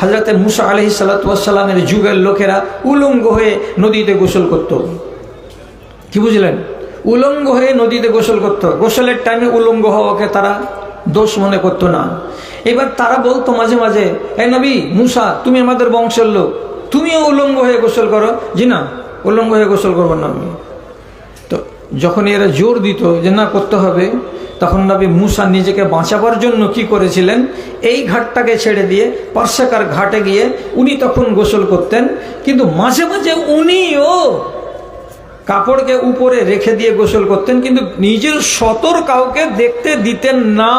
হযরত মুসা আলাইহিস সালাতু ওয়াস সালামের যুগের লোকেরা উলঙ্গ হয়ে নদীতে গোসল করত। কি বুঝলেন? উলঙ্গ হয়ে নদীতে গোসল করত। গোসলের টাইমে উলঙ্গ হওয়াকে তারা দোষ মনে করতো না। এবার তারা বলতো মাঝে মাঝে, এ নবী মুসা, তুমি আমাদের বংশের লোক, তুমিও উলঙ্গ হয়ে গোসল করো। জি না, উলঙ্গ হয়ে গোসল করবো না আমি। তো যখন এরা জোর দিত যে না করতে হবে, তখন নবী মুসা নিজেকে বাঁচাবার জন্য কি করেছিলেন, এই ঘাটটাকে ছেড়ে দিয়ে পার্শ্বকার ঘাটে গিয়ে উনি তখন গোসল করতেন। কিন্তু মাঝে মাঝে উনিও কাপড়কে উপরে রেখে দিয়ে গোসল করতেন, কিন্তু নিজের সতর কাউকে দেখতে দিতেন না।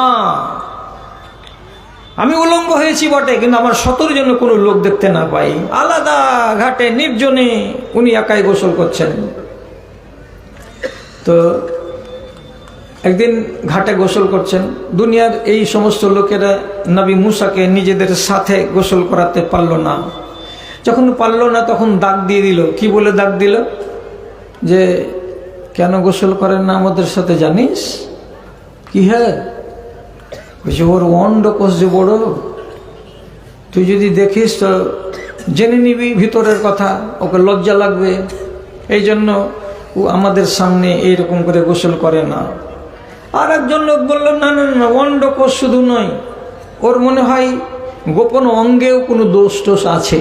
আমি উলঙ্গ হয়েছি বটে, কিন্তু আমার সতর জন্য কোনো লোক দেখতে না পাই। আলাদা ঘাটে নির্জনে উনি একাই গোসল করছেন। তো একদিন ঘাটে গোসল করছেন। দুনিয়ার এই সমস্ত লোকেরা নবী মুসাকে নিজেদের সাথে গোসল করাতে পারল না। যখন পারল না তখন দাগ দিয়ে দিল। কি বলে দাগ দিল? যে কেন গোসল করেন না আমাদের সাথে জানিস? কি হ্যাঁ, বলছে ওর অন্ডকোষ যে বড়, তুই যদি দেখিস তো জেনে নিবি ভিতরের কথা, ওকে লজ্জা লাগবে, এই জন্য ও আমাদের সামনে এইরকম করে গোসল করে না। আর একজন লোক বলল, না না না, অন্ডকোষ শুধু নয়, ওর মনে হয় গোপন অঙ্গেও কোনো দোষ টোষ আছে,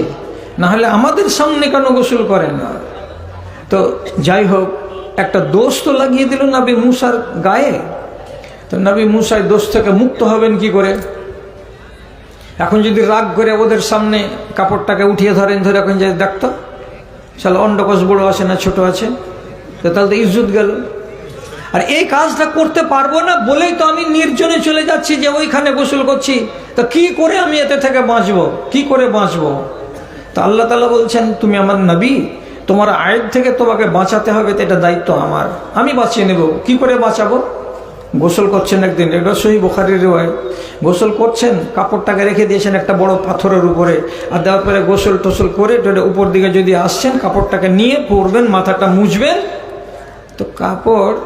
না হলে আমাদের সামনে কেন গোসল করে না। তো যাই হোক, একটা দোষ তো লাগিয়ে দিল নবী মুসার গায়ে। তো নবী মুসা দোষ থেকে মুক্ত হবেন কি করে? এখন যদি রাগ করে ওদের সামনে কাপড়টাকে উঠিয়ে ধরেন, ধরে এখন যে দেখতো শালা অন্ডকোষ বড় আছে না ছোট আছে, তো তাহলে তো ইজ্জত গেল। আর এই কাজটা করতে পারবো না বলেই তো আমি নির্জনে চলে যাচ্ছি, যে ওইখানে গোসল করছি। তো কি করে আমি এতে থেকে বাঁচবো, কি করে বাঁচবো? তো আল্লাহ তাআলা বলছেন, তুমি আমার নবী, তোমার আয়েব থেকে তোমাকে বাঁচাতে হবে, তো এটা দায়িত্ব আমার, আমি বাঁচিয়ে নেব। কি করে বাঁচাবো? গোসল করছেন একদিন, এটা সহিহ বুখারীর রিওয়ায়াত। গোসল করছেন, কাপড়টাকে রেখে দিয়েছেন একটা বড় পাথরের উপরে, আর দেওয়ার পরে গোসল টোসল করে উপর দিকে যদি আসছেন, কাপড়টাকে নিয়ে পরবেন, মাথাটা মুছবেন। তো কাপড়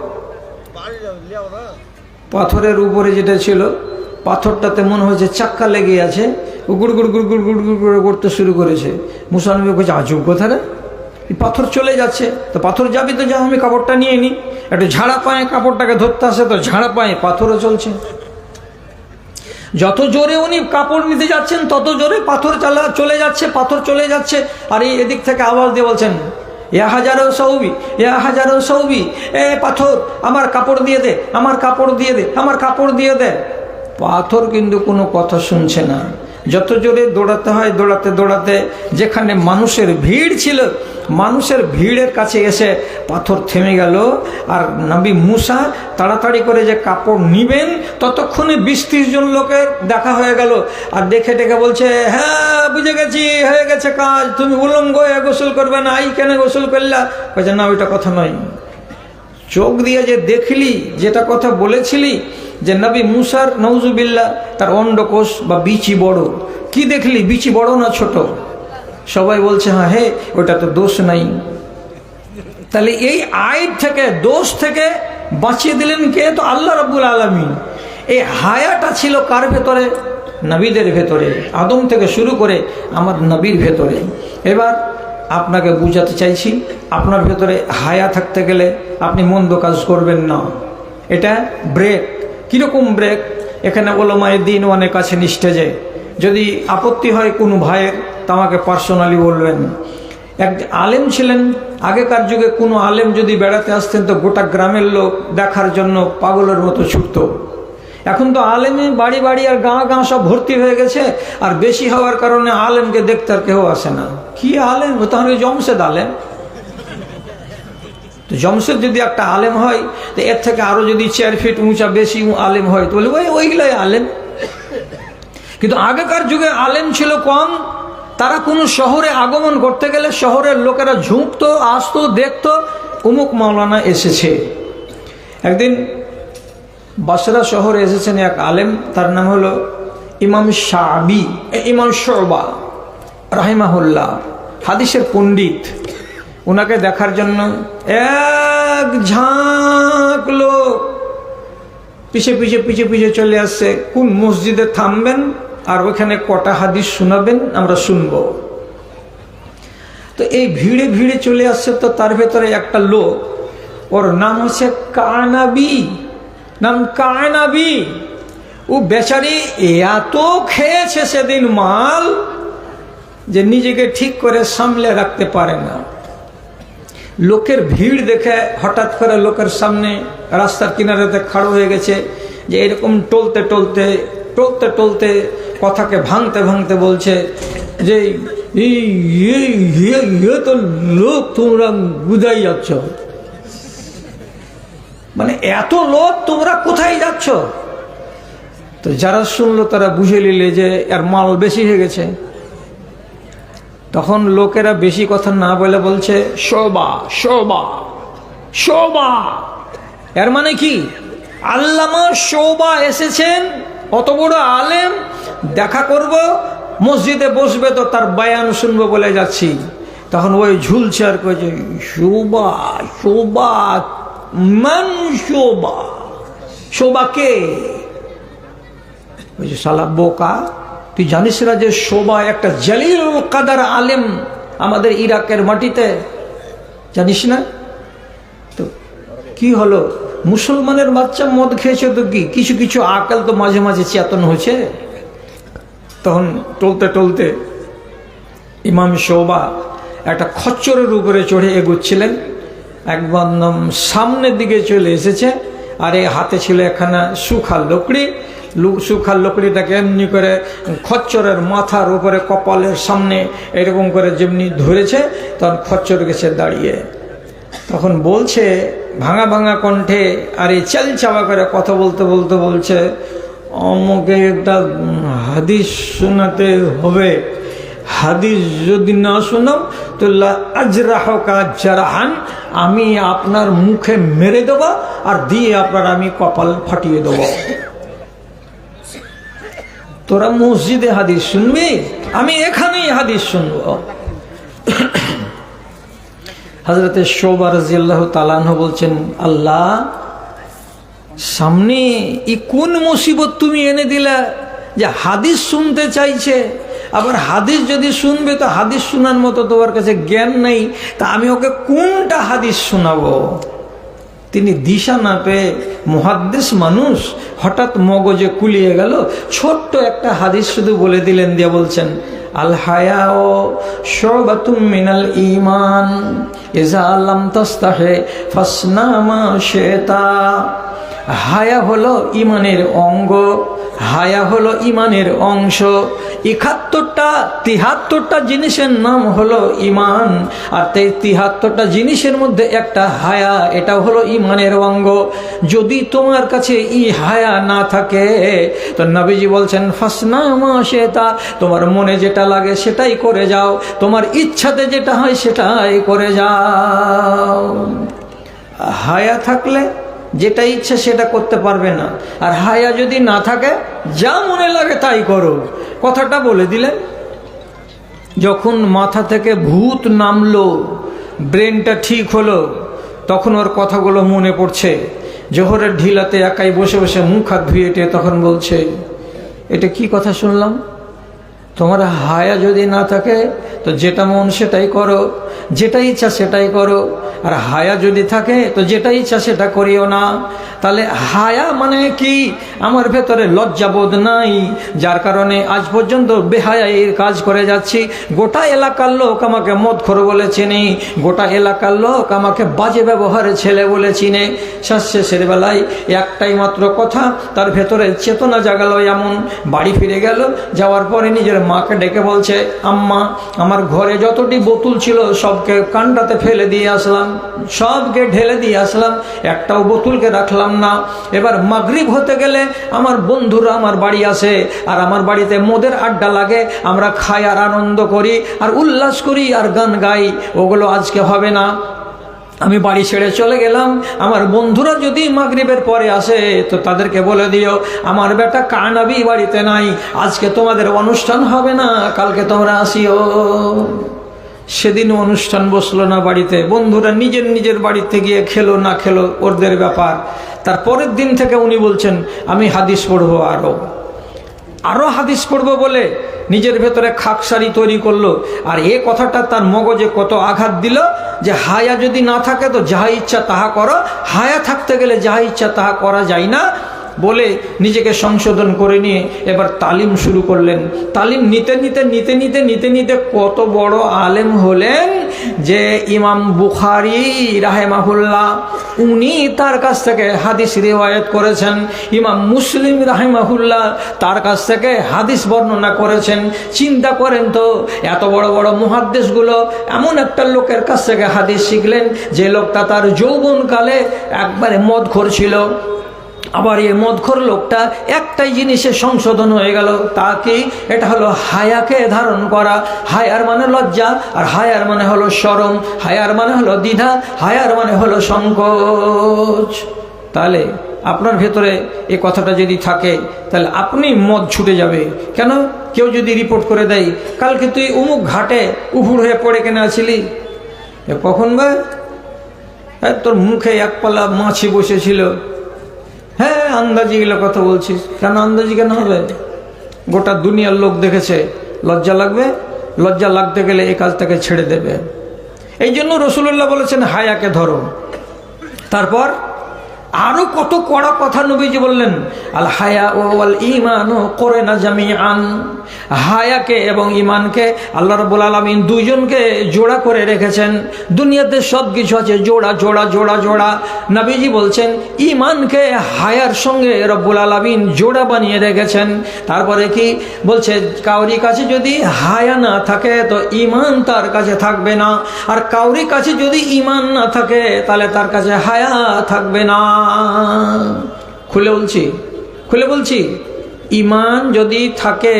পাথরের উপরে যেটা ছিল, পাথরটাতে মনে হয়েছে চাক্কা লেগে আছে, ও গুড় গুড় গুড় গুড় গুড় গুড় করে করতে শুরু করেছে। মুসা নবী বলছে, আজব কথা রে, পাথর চলে যাচ্ছে। তো পাথর যাবি তো যা, আমি কাপড়টা নিয়ে নিই। একটু ঝাড়া পায়ে কাপড়টাকে ধরতে আসে, তো ঝাড়া পায়ে পাথরও চলছে। যত জোরে উনি কাপড় নিতে যাচ্ছেন, তত জোরে পাথর চলে যাচ্ছে, পাথর চলে যাচ্ছে। আর এই এদিক থেকে আওয়াজ দিয়ে বলছেন, ইয়া হাজারো সৌবি, ইয়া হাজারো সৌবি, এ পাথর আমার কাপড় দিয়ে দে, আমার কাপড় দিয়ে দে, আমার কাপড় দিয়ে দে। পাথর কিন্তু কোনো কথা শুনছে না। যত জোরে দৌড়াতে হয়, দৌড়াতে দৌড়াতে যেখানে মানুষের ভিড় ছিল, মানুষের ভিড়ের কাছে এসে পাথর থেমে গেল। আর নবী মুসা তাড়াতাড়ি করে যে কাপড় নিবেন, ততক্ষণে 20-30 জন লোকের দেখা হয়ে গেল। আর দেখে ডেকে বলছে, হ্যাঁ বুঝে গেছি, হয়ে গেছে কাজ, তুমি উলঙ্গ হয়ে গোসল করবে না, এই কেন গোসল করলা? বলছে না, ওইটা কথা নয়, চোখ দিয়ে যে দেখলি, যেটা কথা বলেছিলি যে নবী মুসার নওজুবিল্লাহ তার অন্ডকোষ বা বিচি বড়, কি দেখলি, বিচি বড় না ছোট? সবাই বলছে হ্যাঁ, হে ওটা তো দোষ নাই। তাহলে এই আইব থেকে, দোষ থেকে বাঁচিয়ে দিলেন কে? তো আল্লাহ রাব্বুল আলামিন। এই হায়াটা ছিল কার ভেতরে? নবীদের ভেতরে, আদম থেকে শুরু করে আমার নবীর ভেতরে। এবার আপনাকে বুঝাতে চাইছি, আপনার ভেতরে হায়া থাকতে গেলে আপনি মন্দ কাজ করবেন না। এটা ব্রেক। কীরকম ব্রেক? এখানে ওলামায়ে দ্বীন অনেক আছেন স্টেজে, যদি আপত্তি হয় কোনো ভাইয়ের, তা আমাকে পার্সোনালি বলবেন। এক আলেম ছিলেন আগেকার যুগে, কোনো আলেম যদি বেড়াতে আসতেন তো গোটা গ্রামের লোক দেখার জন্য পাগলের মতো ছুটত। এখন তো আলেমে বাড়ি বাড়ি আর গাঁ গাঁ সব ভর্তি হয়ে গেছে, আর বেশি হওয়ার কারণে আলেমকে দেখতে আর কেউ আসে না। কি আলেম? তাহলে জমশেদ আলেম। তো জমশেদ যদি একটা আলেম হয়, তো এর থেকে আরো যদি 4 ফিট উঁচা বেশি আলেম হয়, তো বলে ওইগুলাই আলেম। কিন্তু আগেকার যুগে আলেম ছিল কম। তারা কোনো শহরে আগমন করতে গেলে শহরের লোকেরা ঝুঁকতো, আসতো, দেখতো অমুক মাওলানা এসেছে। একদিন বাসরা শহরে এসেছেন এক আলেম, তার নাম হলো ইমাম শাবি, ইমাম শুবা রাহিমাহুল্লাহ, হাদিসের পণ্ডিত। ওনাকে দেখার জন্য এক ঝাঁক লোক পিছে পিছে পিছে পিছে চলে আসছে। কোন মসজিদে থামবেন আর ওইখানে কটা হাদিস শোনাবেন আমরা শুনব। তো এই ভিড়ে ভিড়ে চলে আসছে, তো তার ভেতরে একটা লোক, ওর নাম হচ্ছে কায়নাবি, নাম কায়নাবি। ও বেচারি এত খেয়েছে সেদিন মাল যে নিজেকে ঠিক করে সামলে রাখতে পারে না। লোকের ভিড় দেখে হঠাৎ করে লোকের সামনে রাস্তার কিনারেতে খাড়ো হয়ে গেছে, যে এরকম টলতে টলতে টলতে টলতে কথাকে ভাঙতে ভাঙতে বলছে যে তো লোক তোমরা বুঝাই যাচ্ছ, মানে এত লোক তোমরা কোথায় যাচ্ছ? তো যারা শুনলো তারা বুঝে নিলে যে এর মাল বেশি হয়ে গেছে। তখন লোকেরা বেশি কথা না বলে বলছে শোভা শোভা শোভা। এর মানে কি? আল্লামা শোভা এসেছেন, অত বড় আলেম, দেখা করব, মসজিদে বসবে তো তার বয়ান শুনবো বলে যাচ্ছি। তখন ওই ঝুলছে আর কয়েছে শোভা শোভা, মান শোভা, শোভা কে? ওই যে শালা বোকা, তুই জানিস না যে শোভা একটা জালিল কাদার আলেম আমাদের ইরাকের মাটিতে, জানিস না? তো কি হলো, মুসলমানের বাচ্চা মদ খেয়েছে তো কি, কিছু কিছু আকাল তো মাঝে মাঝে চেতন হয়েছে। তখন টলতে টলতে ইমাম শোভা একটা খচ্চরের উপরে চড়ে এগোচ্ছিলেন, একদম সামনের দিকে চলে এসেছে, আর এই হাতে ছিল এখানে শুখা লকড়ি। শুখার লকড়িটাকে এমনি করে খচ্চরের মাথার উপরে কপালের সামনে এরকম করে যেমনি ধরেছে, তখন খচ্চর গেছে দাঁড়িয়ে। তখন বলছে ভাঙা ভাঙা কণ্ঠে, আর এই চাল চাওয়া করে কথা বলতে বলতে বলছে, আমাকে একটা হাদিস শোনাতে হবে, হাদিস যদি না শোনাও তো আজরাহকা জারাহান, আমি আপনার মুখে মেরে দেবো আর দিয়ে আপনার আমি কপাল ফাটিয়ে দেবো। তোরা মসজিদে হাদিস শুনবি, আমি এখানেই হাদিস শুনবো। হযরতে শোভা রাদিয়াল্লাহু তাআলা আনহু বলছেন, আল্লাহ, সামনে ই কোন মুসিবত তুমি এনে দিলা যে হাদিস শুনতে চাইছে, আবার হাদিস যদি শুনবে তো হাদিস শোনার মতো তোমার কাছে জ্ঞান নেই, তা আমি ওকে কোনটা হাদিস শোনাবো? তিনি দিশা না পেয়ে, মুহাদ্দিস মানুষ, হঠাৎ মগজে কুলিয়ে গেল, ছোট্ট একটা হাদিস শুধু বলে দিলেন, দিয়ে বলছেন, আল হায়াউ শুবাতুম মিনাল ঈমান ইযা লাম তাস্তাহি ফাসনা মা শিতা। হায়া হলো ইমানের অঙ্গ, হায়া হলো ইমানের অংশ। ৭১টা ৭৩টা জিনিসের নাম হলো ইমান, আর ৭৩টা জিনিসের মধ্যে একটা হায়া, এটা হলো ইমানের অঙ্গ। যদি তোমার কাছে ই হায়া না থাকে তো নবীজি বলছেন ফাসনা মা শিতা, তোমার মনে যেটা লাগে সেটাই করে যাও, তোমার ইচ্ছাতে যেটা হয় সেটাই করে যাও। হায়া থাকলে যেটা ইচ্ছে সেটা করতে পারবে না, আর হায়া যদি না থাকে যা মনে লাগে তাই করো। কথাটা বলে দিলেন। যখন মাথা থেকে ভূত নামলো, ব্রেনটা ঠিক হলো, তখন ওর কথাগুলো মনে পড়ছে। জোহরের ঢিলাতে একাই বসে বসে মুখ হাত ধুয়ে তখন বলছে, এটা কি কথা শুনলাম? তোমার হায়া যদি না থাকে তো যেটা মন সেটাই করো, যেটা ইচ্ছা সেটাই করো, আর হায়া যদি থাকে তো যেটা ইচ্ছা সেটা করিও না। তাহলে হায়া মানে কি? আমার ভেতরে লজ্জাবোধ নাই, যার কারণে আজ পর্যন্ত বেহায়ার কাজ করে যাচ্ছি। গোটা এলাকার লোক আমাকে মদখোর বলে চিনে, গোটা এলাকার লোক আমাকে বাজে ব্যবহারের ছেলে বলে চিনে। শেষের বেলায় একটাই মাত্র কথা তার ভেতরে চেতনা জাগালো, এমন বাড়ি ফিরে গেল। যাওয়ার পরে নিজের মাকে ডেকে বলছে, আম্মা, আমার ঘরে যতটি বোতল ছিল সবকে কানটাতে ফেলে দিয়ে আসলাম, সবকে ঢেলে দিয়ে আসলাম, একটাও বোতলকে রাখলাম না। এবার মাগরিব হতে গেলে আমার বন্ধুরা আমার বাড়ি আসে, আর আমার বাড়িতে মদের আড্ডা লাগে, আমরা খাই আর আনন্দ করি আর উল্লাস করি আর গান গাই, ওগুলো আজকে হবে না। আমি বাড়ি ছেড়ে চলে গেলাম। আমার বন্ধুরা যদি মাগরিবের পরে আসে তো তাদেরকে বলে দিও আমার বেটা কানাবি বাড়িতে নাই, আজকে তোমাদের অনুষ্ঠান হবে না, কালকে তোমরা আসিও। সেদিন অনুষ্ঠান বসলো না বাড়িতে, বন্ধুরা নিজের নিজের বাড়িতে গিয়ে খেলো না খেলো ওদের ব্যাপার। তার পরের দিন থেকে উনি বলছেন, আমি হাদিস পড়বো, আরও হাদিস পড়বো বলে নিজের ভেতরে খাকসারি তৈরি করলো। আর এ কথাটা তার মগজে কত আঘাত দিল যে হায়া যদি না থাকে তো যাহা ইচ্ছা তাহা করো, হায়া থাকতে গেলে যাহা ইচ্ছা তাহা করা যায় না বলে নিজেকে সংশোধন করে নিয়ে এবার তালিম শুরু করলেন। তালিম নিতে নিতে নিতে নিতে নিতে নিতে কত বড় আলেম হলেন যে ইমাম বুখারী রাহেমাহুল্লাহ উনি তার কাছ থেকে হাদিস রিওয়ায়াত করেছেন, ইমাম মুসলিম রাহেমাহুল্লাহ তার কাছ থেকে হাদিস বর্ণনা করেছেন। চিন্তা করেন তো, এত বড় বড় মুহাদ্দিসগুলো এমন একটা লোকের কাছ থেকে হাদিস শিখলেন যে লোকটা তার যৌবনকালে একবারে মদখোর ছিল। আবার এই মদখোর লোকটা একটাই জিনিসে সংশোধন হয়ে গেল, তা কি? এটা হলো হায়াকে ধারণ করা। হায়ার মানে লজ্জা, আর হায়ার মানে হলো শরম, হায়ার মানে হলো দ্বিধা, হায়ার মানে হলো সংকোচ। তাহলে আপনার ভেতরে এই কথাটা যদি থাকে তাহলে আপনি মদ ছুটে যাবে। কেন? কেউ যদি রিপোর্ট করে দেয় কালকে তুই অমুক ঘাটে উপুর হয়ে পড়ে কেন আছিলি, কখন ভাই? তোর মুখে এক পালা মাছি বসেছিল। হ্যাঁ, আন্দাজি গেলে কথা বলছিস। কেন আন্দাজি কেন হবে? গোটা দুনিয়ার লোক দেখেছে। লজ্জা লাগবে? লজ্জা লাগতে গেলে এই কাজটাকে ছেড়ে দেবে। এই জন্য রাসূলুল্লাহ বলেছেন হায়াকে ধরো। তারপর আরো কত কড়া কথা নবীজি বললেন, আল হায়া ওয়াল ঈমান কোরেনা জামিআন। হায়াকে এবং ঈমানকে আল্লাহ রাব্বুল আলামিন দুইজনকে জোড়া করে রেখেছেন। দুনিয়াতে সব কিছু আছে জোড়া জোড়া জোড়া জোড়া। নবীজি বলছেন ঈমানকে হায়ার সঙ্গে রব্বুল আলামিন জোড়া বানিয়ে রেখেছেন। তারপরে কি বলছে? কাউরি কাছে যদি হায়া না থাকে তো ঈমান তার কাছে থাকবে না, আর কাউরি কাছে যদি ঈমান না থাকে তাহলে তার কাছে হায়া থাকবে না। খুলে বলছি, খুলে বলছি, ঈমান যদি থাকে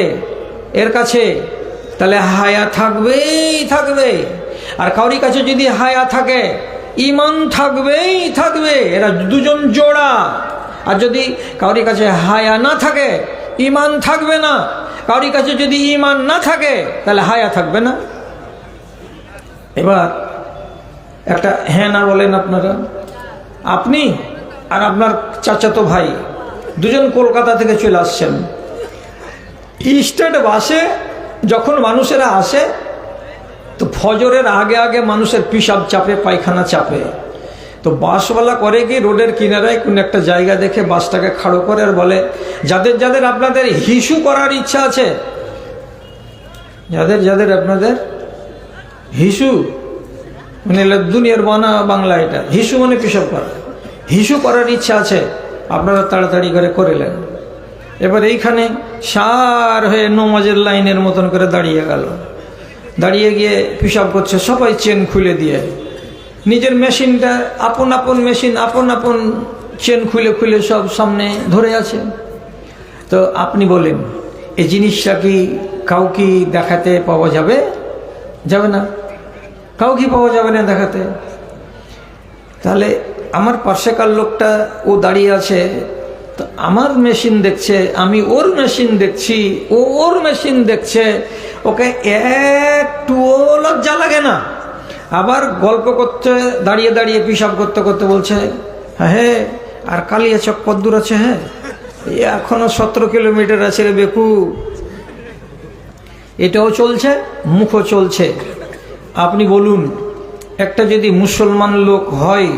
এর কাছে তাহলে হায়া থাকবেই থাকবে, আর কাউরি কাছে যদি হায়া থাকে ঈমান থাকবেই থাকবে। এরা দুজন জোড়া। আর যদি কাউরি কাছে হায়া না থাকে ঈমান থাকবে না, কাউরি কাছে যদি ঈমান না থাকে তাহলে হায়া থাকবে না। এবার একটা হ্যাঁ না বলেন আপনারা। আপনি আর আপনার চাচাতো ভাই দুজন কলকাতা থেকে চলে আসছেন। স্টেট বাসে যখন মানুষেরা আসে তো ফজরের আগে আগে মানুষের পিসাব চাপে, পায়খানা চাপে। তো বাসওয়ালা করে কি রোডের কিনারায় কোন একটা জায়গা দেখে বাসটাকে খাড়ো করে আর বলে, যাদের যাদের আপনাদের হিসু করার ইচ্ছা আছে, যাদের যাদের আপনাদের হিসু মানে দুনিয়ার বানা বাংলা, এটা হিসু মানে পিসাব করা, হিসু করার ইচ্ছা আছে আপনারা তাড়াতাড়ি করে করিলেন। এবার এইখানে সার হয়ে নমাজের লাইনের মতন করে দাঁড়িয়ে গেল, দাঁড়িয়ে গিয়ে পিসাব করছে। সবাই চেন খুলে দিয়ে নিজের মেশিনটা, আপন আপন মেশিন, আপন আপন চেন খুলে খুলে সব সামনে ধরে আছে। তো আপনি বলেন এই জিনিসটা কি কাউকে দেখাতে পাওয়া যাবে? যাবে না, কাউকে পাওয়া যাবে না দেখাতে। তাহলে আমার পাশেকার লোকটা ও দাঁড়িয়ে আছে, তো আমার মেশিন দেখছে, আমি ওর মেশিন দেখছি, ও ওর মেশিন দেখছে, ওকে একটুও লজ্জা লাগে না। আবার গল্প করতে দাঁড়িয়ে দাঁড়িয়ে পিসাব করতে করতে বলছে, হ্যাঁ আর কালিয়াচক কদ্দূর আছে? হ্যাঁ এখনো 17 কিলোমিটার আছে রে বেকু। এটাও চলছে, মুখও চলছে। আপনি বলুন, একটা যদি মুসলমান লোক হয়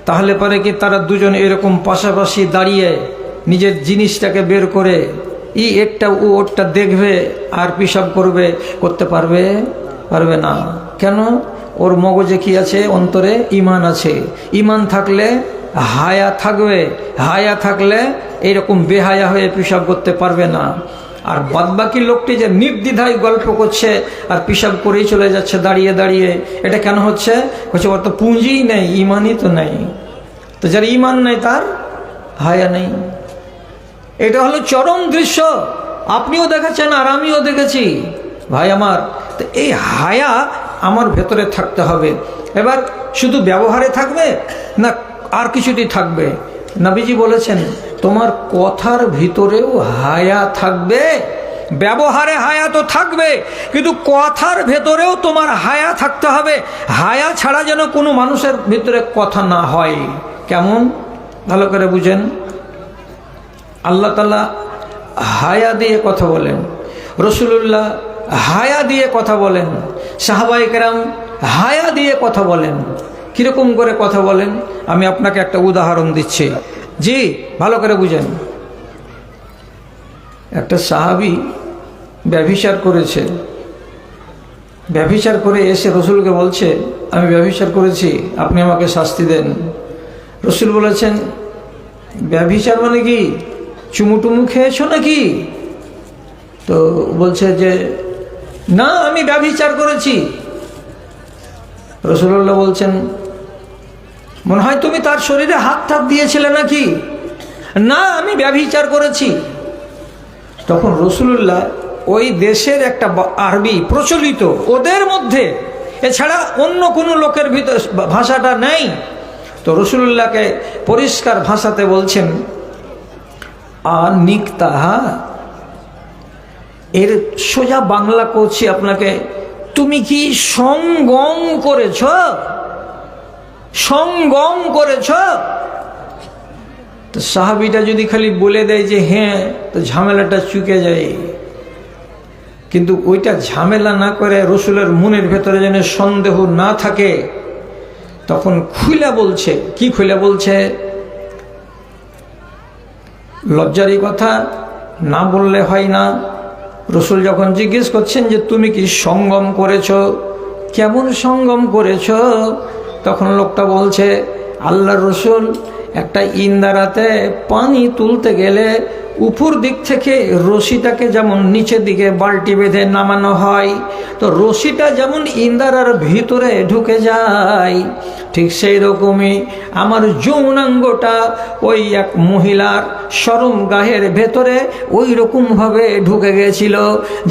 তাহলে পরে কি তারা দুজন এরকম পাশাপাশি দাঁড়িয়ে নিজের জিনিসটাকে বের করে একটা ও ওরটা দেখবে আর পিসাব করবে, করতে পারবে? পারবে না। কেন? ওর মগজে কি আছে? অন্তরে ঈমান আছে। ঈমান থাকলে হায়া থাকবে, হায়া থাকলে এইরকম বেহায়া হয়ে পিসাব করতে পারবে না। আর বাদবাকি লোকটি যে নির্দ্বিধায় গল্প করছে আর পিসাব করেই চলে যাচ্ছে দাঁড়িয়ে দাঁড়িয়ে, এটা কেন হচ্ছে? বলছে ওর তো পুঁজিই নেই, ঈমানই তো নেই। তো যার ঈমান নেই তার হায়া নেই। এটা হলো চরম দৃশ্য। আপনিও দেখেছেন আর আমিও দেখেছি ভাই আমার। তো এই হায়া আমার ভেতরে থাকতে হবে। এবার শুধু ব্যবহারে থাকবে না আর কিছুটি থাকবে? নবীজি বলেছেন তোমার কথার ভিতরেও হায়া থাকবে। ব্যবহারে হায়া তো থাকবে, কিন্তু কথার ভেতরেও তোমার হায়া থাকতে হবে। হায়া ছাড়া যেন কোনো মানুষের ভিতরে কথা না হয়। কেমন? ভালো করে বুঝেন। আল্লাহ তাআলা হায়া দিয়ে কথা বলেন, রসুলুল্লাহ হায়া দিয়ে কথা বলেন, সাহাবায়ে কেরাম হায়া দিয়ে কথা বলেন। কীরকম করে কথা বলেন আমি আপনাকে একটা উদাহরণ দিচ্ছি। জি, ভালো করে বুঝেন। একটা সাহাবী ব্যভিচার করেছে, ব্যভিচার করে এসে রসুলকে বলছে আমি ব্যভিচার করেছি, আপনি আমাকে শাস্তি দেন। রসুল বলেছেন ব্যভিচার মানে কি, চুমুটুমু খেয়েছো নাকি? তো বলছে যে না, আমি ব্যভিচার করেছি। রসুল্লাহ বলছেন মনে হয় তুমি তার শরীরে হাত টাত দিয়েছিলে নাকি? না, আমি ব্যভিচার করেছি। তখন রসুল্লাহ ওই দেশের একটা আরবি প্রচলিত ওদের মধ্যে, এছাড়া অন্য কোনো লোকের ভিতর ভাষাটা নেই, তো রসুল্লাহকে পরিষ্কার ভাষাতে বলছেন আনিকতাহা, এর সোজা বাংলা করছি আপনাকে, তুমি কি সঙ্গম করেছ? সঙ্গম করেছ? তো সাহাবীটা যদি খালি বলে দেয় যে হ্যাঁ, তো ঝামেলাটা চুকে যায়। কিন্তু ওইটা ঝামেলা না করে রসুলের মনের ভেতরে যেন সন্দেহ না থাকে, তখন খুলে বলছে। কি খুলে বলছে? লজ্জারই কথা না বললে হয় না। রসুল যখন জিজ্ঞেস করছেন যে তুমি কি সঙ্গম করেছ, কেমন সঙ্গম করেছ, তখন লোকটা বলছে আল্লাহর রসুল, একটা ইন্দারাতে পানি তুলতে গেলে উপর দিক থেকে রশিটাকে যেমন নিচের দিকে বালতি বেঁধে নামানো হয়, তো রশিটা যেমন ইন্দারার ভিতরে ঢুকে যায়, ঠিক সেই রকমই আমার যৌনাঙ্গটা ওই এক মহিলার শরম গাহের ভেতরে ওই রকমভাবে ঢুকে গেছিল।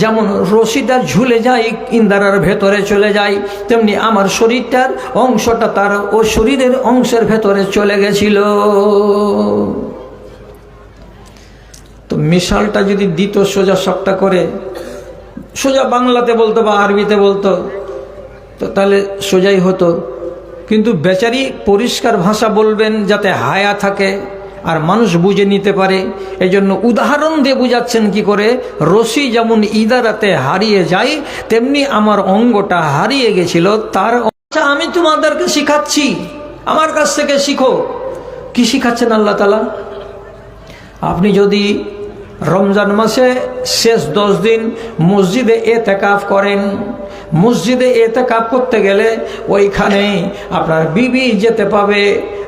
যেমন রশিটা ঝুলে যায় ইন্দারার ভেতরে চলে যায়, তেমনি আমার শরীরটার অংশটা তার ও শরীরের অংশের ভেতরে চলে গেছিল। তো মিশালটা যদি দিত সোজা সবটা করে, সোজা বাংলাতে বলতো বা আরবিতে বলতো, তো তাহলে সোজাই হতো। কিন্তু বেচারি পরিষ্কার ভাষা বলবেন যাতে হায়া থাকে আর মানুষ বুঝে নিতে পারে, এই জন্য উদাহরণ দিয়ে বুঝাচ্ছেন কি করে, রশি যেমন ইদারাতে হারিয়ে যায় তেমনি আমার অঙ্গটা হারিয়ে গেছিল। তার আমি তোমাদেরকে শিখাচ্ছি, আমার কাছ থেকে শিখো। কি শিখাচ্ছেন আল্লাহ তাআলা? আপনি যদি রমজান মাসে শেষ 10 দিন মসজিদে এতেকাফ করেন, মসজিদে এতেকাফ করতে গেলে ওইখানে আপনার বিবি যেতে পাবে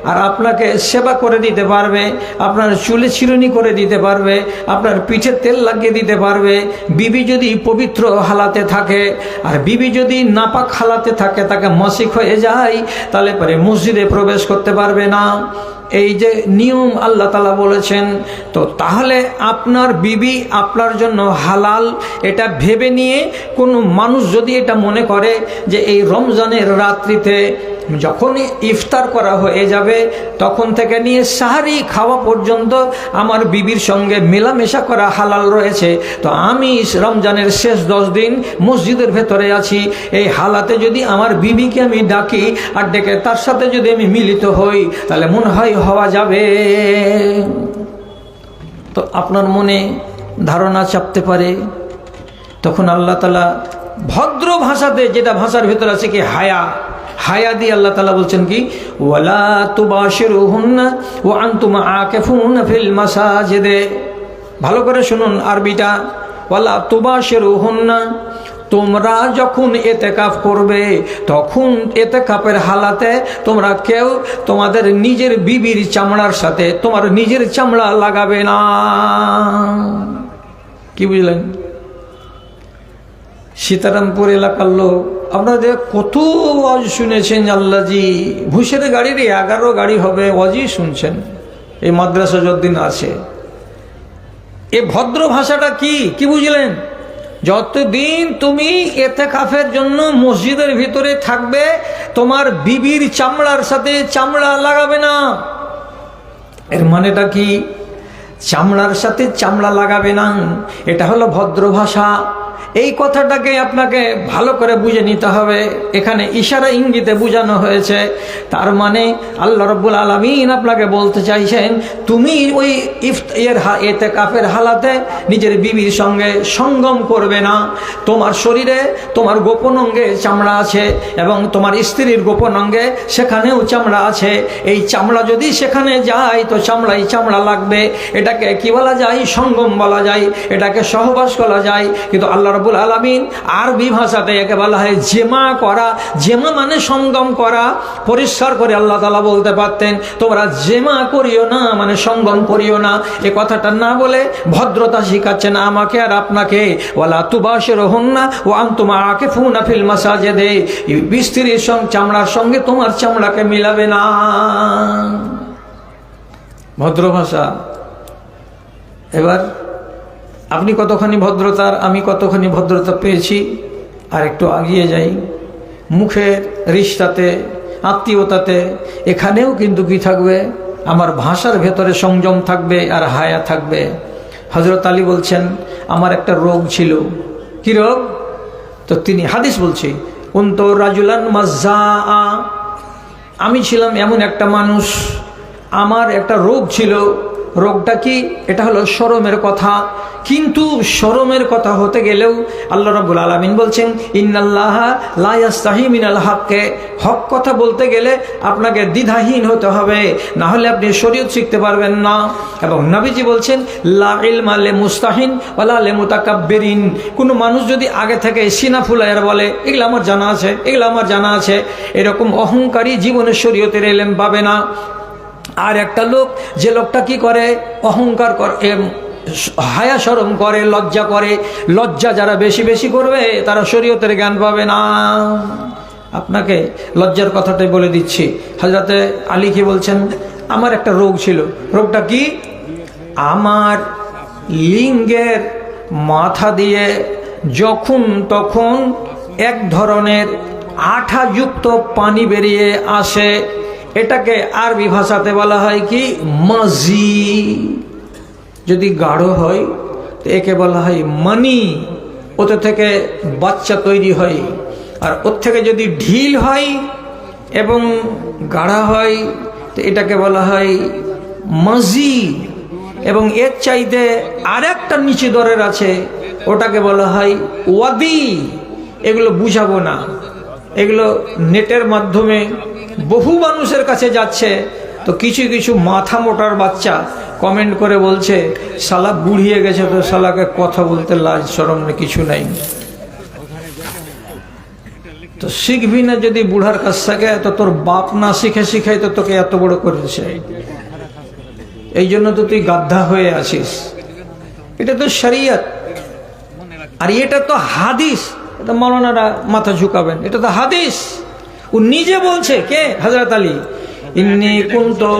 আর আপনাকে সেবা করে দিতে পারবে, আপনার চুলে চিরুনি করে দিতে পারবে, আপনার পিঠে তেল লাগিয়ে দিতে পারবে। বিবি যদি পবিত্র হালাতে থাকে আর বিবি যদি নাপাক হালাতে থাকে, তাকে মাসিক হয়ে যায়, তাহলে পরে মসজিদে প্রবেশ করতে পারবে না। এই যে নিয়ম আল্লাহ তাআলা বলেছেন, তো তাহলে আপনার বিবি আপনার জন্য হালাল, এটা ভেবে নিয়ে কোনো মানুষ যদি এটা মনে করে যে এই রমজানের রাত্রিতে যখনই ইফতার করা হয়ে যাবে তখন থেকে নিয়ে সাহারি খাওয়া পর্যন্ত আমার বিবির সঙ্গে মেলামেশা করা হালাল রয়েছে, তো আমি রমজানের শেষ 10 দিন মসজিদের ভেতরে আছি, এই হালাতে যদি আমার বিবিকে আমি ডাকি আর ডেকে তার সাথে যদি আমি মিলিত হই, তাহলে মনে হয় হওয়া যাবে। তো আপনার মনে ধারণা চাপতে পারে। তখন আল্লাহ তাআলা ভদ্র ভাষাতে, যেটা ভাষার ভেতরে আছে কি হায়া, হায়া দিয়ে আল্লাহ তাআলা বলছেন কি ওয়ালা তুবাশিরুহুন্না ওয়া আনতুম আকিফুনা ফিল মাসাজিদে। ভালো করে শুনুন আরবিটা, ওয়ালা তুবাশিরুহুন্না, তোমরা যখন এতেকাফ করবে তখন এতেকাফের হালাতে তোমরা কেউ তোমাদের নিজের বিবির চামড়ার সাথে তোমার নিজের চামড়া লাগাবে না। কি বুঝলেন? সীতারামপুর এলাকার লোক, আপনাদের কত ওয়াজ শুনেছেন, আল্লাহজি ভুষের গাড়ির 11 গাড়ি হবে ওয়াজই শুনছেন, এই মাদ্রাসা যতদিন আছে। এ ভদ্র ভাষাটা কি বুঝলেন? যতদিন তুমি ইতিকাফের জন্য মসজিদের ভিতরে থাকবে তোমার বিবির চামড়ার সাথে চামড়া লাগাবে না। এর মানেটা কি? চামড়ার সাথে চামড়া লাগাবে না, এটা হলো ভদ্র ভাষা। এই কথাটাকে আপনাকে ভালো করে বুঝে নিতে হবে। এখানে ইশারা ইঙ্গিতে বোঝানো হয়েছে, তার মানে আল্লাহ রাব্বুল আলামিন আপনাকে বলতে চাইছেন তুমি ওই ইতিকাফের হালাতে নিজের বিবির সঙ্গে সঙ্গম করবে না। তোমার শরীরে তোমার গোপন অঙ্গে চামড়া আছে এবং তোমার স্ত্রীর গোপন অঙ্গে সেখানেও চামড়া আছে। এই চামড়া যদি সেখানে যায় তো চামড়াই চামড়া লাগবে। এটাকে কি বলা যায়? সঙ্গম বলা যায়, এটাকে সহবাস বলা যায়। কিন্তু আল্লাহ রাব্বুল আলামিন আরবি ভাষাতে একে বলা হয় জেমা করা। জেমা মানে সঙ্গম করা। পরিষ্কার করে আল্লাহ তাআলা বলতে পারতেন তোমরা জেমা করিও না, মানে সঙ্গম করিও না। এ কথাটা না বলে ভদ্রতা শিখাচ্ছেন আমাকে আর আপনাকে। ওয়ালা তুবাশিরুহুন্না ওয়া আনতুম আকিফুনা ফিল মাসাজিদে, স্ত্রীর সঙ্গে চামড়ার সঙ্গে তোমার চামড়াকে মিলাবে না। ভদ্র ভাষা। এবার আপনি কতখানি ভদ্রতার, আমি কতখানি ভদ্রতা পেয়েছি আর একটু আগিয়ে যাই। মুখের রিশতাতে, আত্মীয়তাতে, এখানেও কিন্তু কি থাকবে? আমার ভাষার ভেতরে সংযম থাকবে আর হায়া থাকবে। হযরত আলী বলছেন আমার একটা রোগ ছিল। কি রোগ? তো তিনি হাদিস বলছি কুনতু রাজুলান মাজ্জাআ, আমি ছিলাম এমন একটা মানুষ, আমার একটা রোগ ছিল। রোগটা কি? এটা হলো শরমের কথা। কিন্তু শরমের কথা হতে গেলেও আল্লাহ রাব্বুল আলামিন বলছেন ইন্নাল্লাহা লা ইয়াস্তাহি মিনাল হাক্কে, হক কথা বলতে গেলে আপনাকে দ্বিধাহীন হতে হবে, না হলে আপনি শরীয়ত শিখতে পারবেন না। এবং নবীজি বলছেন লা ইলমা লিমুস্তাহিন ওয়ালা লিমুতাকাব্বিরিন, কোনো মানুষ যদি আগে থেকে সিনা ফুলাইয়ার বলে এগুলো আমার জানা আছে, এগুলো আমার জানা আছে, এরকম অহংকারী জীবনে শরীয়তের ইলম পাবে না। আর একটা লোক, যে লোকটা কি করে? অহংকার করে, হায়া শরম করে, লজ্জা করে। লজ্জা যারা বেশি বেশি করবে তারা শরীয়তের জ্ঞান পাবে না। আপনাকে লজ্জার কথাটাই বলে দিচ্ছি। হযরতে আলী কি বলছেন? আমার একটা রোগ ছিল। রোগটা কি? আমার লিঙ্গের মাথা দিয়ে যখন তখন এক ধরনের আঠাযুক্ত পানি বেরিয়ে আসে। এটাকে আরবি ভাষাতে বলা হয় কি? মাজি। যদি গাঢ় হয় তো একে বলা হয় মানি, ওতে থেকে বাচ্চা তৈরি হয়। আর ওর থেকে যদি ঢিল হয় এবং গাঢ়া হয় তো এটাকে বলা হয় মাজি। এবং এর চাইতে আরেকটা নিচে দরের আছে, ওটাকে বলা হয় ওয়াদি। এগুলো বুঝাবো না, এগুলো নেটের মাধ্যমে বহু মানুষের কাছে যাচ্ছে। তো কিছু কিছু মাথা মোটার বাচ্চা কমেন্ট করে বলছে শালা বুড়িয়ে গেছে, তো শালাকে কথা বলতে লাজ শরম কিছু নাই। তো শিখবি না যদি বুড়ার কাছ থেকে, তো তোর বাপ না শিখে শিখাই তো তোকে এত বড় করেছে। এই জন্য তো তুই গাধা হয়ে আছিস। এটা তো শরিয়ত, আর এটা তো হাদিস। এটা মাওলানারা মাথা ঝুঁকাবেন, এটা তো হাদিস। ও নিজে বলছে, কে? হযরত আলী, ইন্নী কুনতু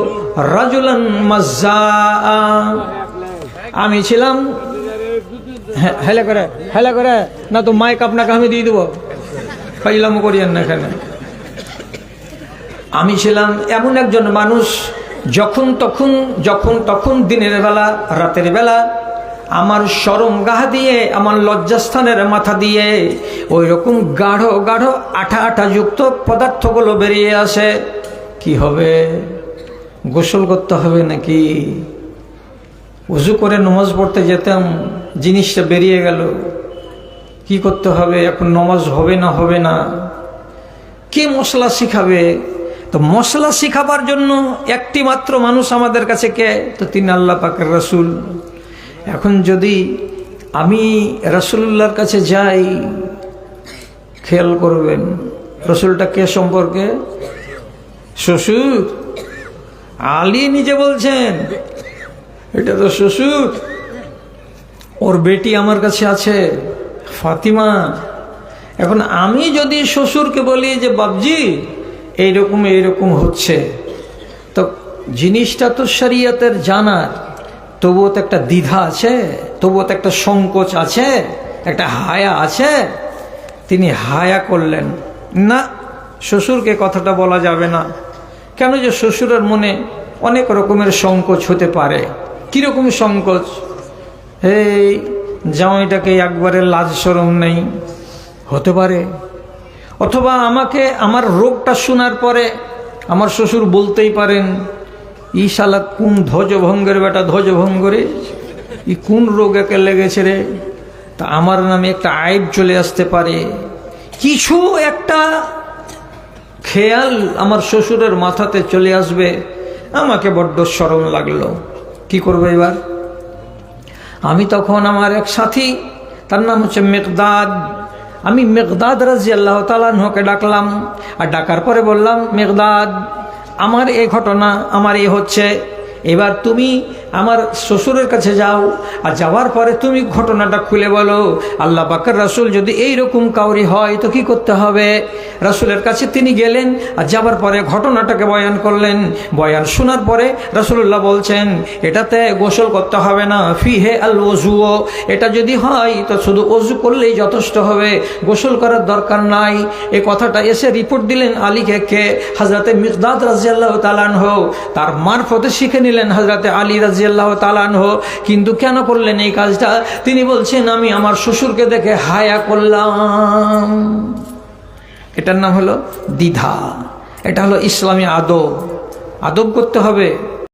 রাজুলান মাজ্জাআ, আমি ছিলাম। হেলা করে না তো মাইক আপনাকে আমি দিয়ে দেবো, ফাইলাম করিয়েন না এখানে। আমি ছিলাম এমন একজন মানুষ, যখন তখন দিনের বেলা রাতের বেলা আমার শরম গাহ দিয়ে, আমার লজ্জাস্থানের মাথা দিয়ে ওই রকম গাঢ় গাঢ় আঠা যুক্ত পদার্থগুলো বেরিয়ে আসে। কি হবে? গোসল করতে হবে নাকি? উজু করে নামাজ পড়তে যেতাম, জিনিসটা বেরিয়ে গেল, কি করতে হবে? এখন নামাজ হবে না। কে মশলা শিখাবে? তো মশলা শিখাবার জন্য একটি মাত্র মানুষ আমাদের কাছে, কে? তো তিনি আল্লাহ পাকের রাসূল। এখন যদি আমি রাসূলুল্লাহর কাছে যাই, খেয়াল করবেন রাসূলটা কে সম্পর্কে? শ্বশুর। আলী নিজে বলছেন এটা তো শ্বশুর। ওর বেটি আমার কাছে আছে, ফাতিমা। এখন আমি যদি শ্বশুরকে বলি যে বাপজি এইরকম হচ্ছে, তো জিনিসটা তো শরীয়তের জানার, তবুও তো একটা দ্বিধা আছে, তবুও তো একটা সংকোচ আছে, একটা হায়া আছে। তিনি হায়া করলেন না, শ্বশুরকে কথাটা বলা যাবে না। কেন? যে শ্বশুরের মনে অনেক রকমের সংকোচ হতে পারে। কীরকম সংকোচ? এই জামাইটাকে একবারে লাজ শরম নেই, হতে পারে। অথবা আমাকে আমার রোগটা শোনার পরে আমার শ্বশুর বলতেই পারেন, ই শালা কোন ধ্বজভঙ্গের বেটা, ধ্বজভঙ্গরে ই কোন রোগ একে লেগেছে রে, তা আমার নামে একটা আইব চলে আসতে পারে। কিছু একটা খেয়াল আমার শ্বশুরের মাথাতে চলে আসবে। আমাকে বড্ড শরম লাগলো, কি করবো এবার? আমি তখন আমার এক সাথী, তার নাম হচ্ছে মেকদাদ, আমি মেকদাদ রাদিয়াল্লাহু তাআলা আনহুকে ডাকলাম। আর ডাকার পরে বললাম, মেকদাদ, আমার এই ঘটনা, আমার এই হচ্ছে, এবার তুমি আমার শ্বশুরের কাছে যাও, আর যাওয়ার পরে তুমি ঘটনাটা খুলে বলো। আল্লাহ পাকের রাসূল যদি এইরকম কাউরি হয় তো কি করতে হবে? রাসূলের কাছে তিনি গেলেন, আর যাবার পরে ঘটনাটাকে বয়ান করলেন। বয়ান শোনার পরে রাসূলুল্লাহ বলছেন, এটাতে গোসল করতে হবে না, ফিহে আল ওযুও, এটা যদি হয় তো শুধু ওযু করলেই যথেষ্ট হবে, গোসল করার দরকার নাই। এই কথাটা এসে রিপোর্ট দিলেন আলীকে, কে? হযরতে মিকদাদ রাদিয়াল্লাহু তাআলা আনহু। তার মারফতে শিখে নিলেন হযরতে আলী রাদিয়াল্লাহু তাআলা আনহু। কিন্তু কেন করলেন এই কাজটা? তিনি বলছেন, আমি আমার শ্বশুরকে দেখে হায়া করলাম। এটার নাম হলো দ্বিধা, এটা হলো ইসলামী আদব। আদব করতে হবে।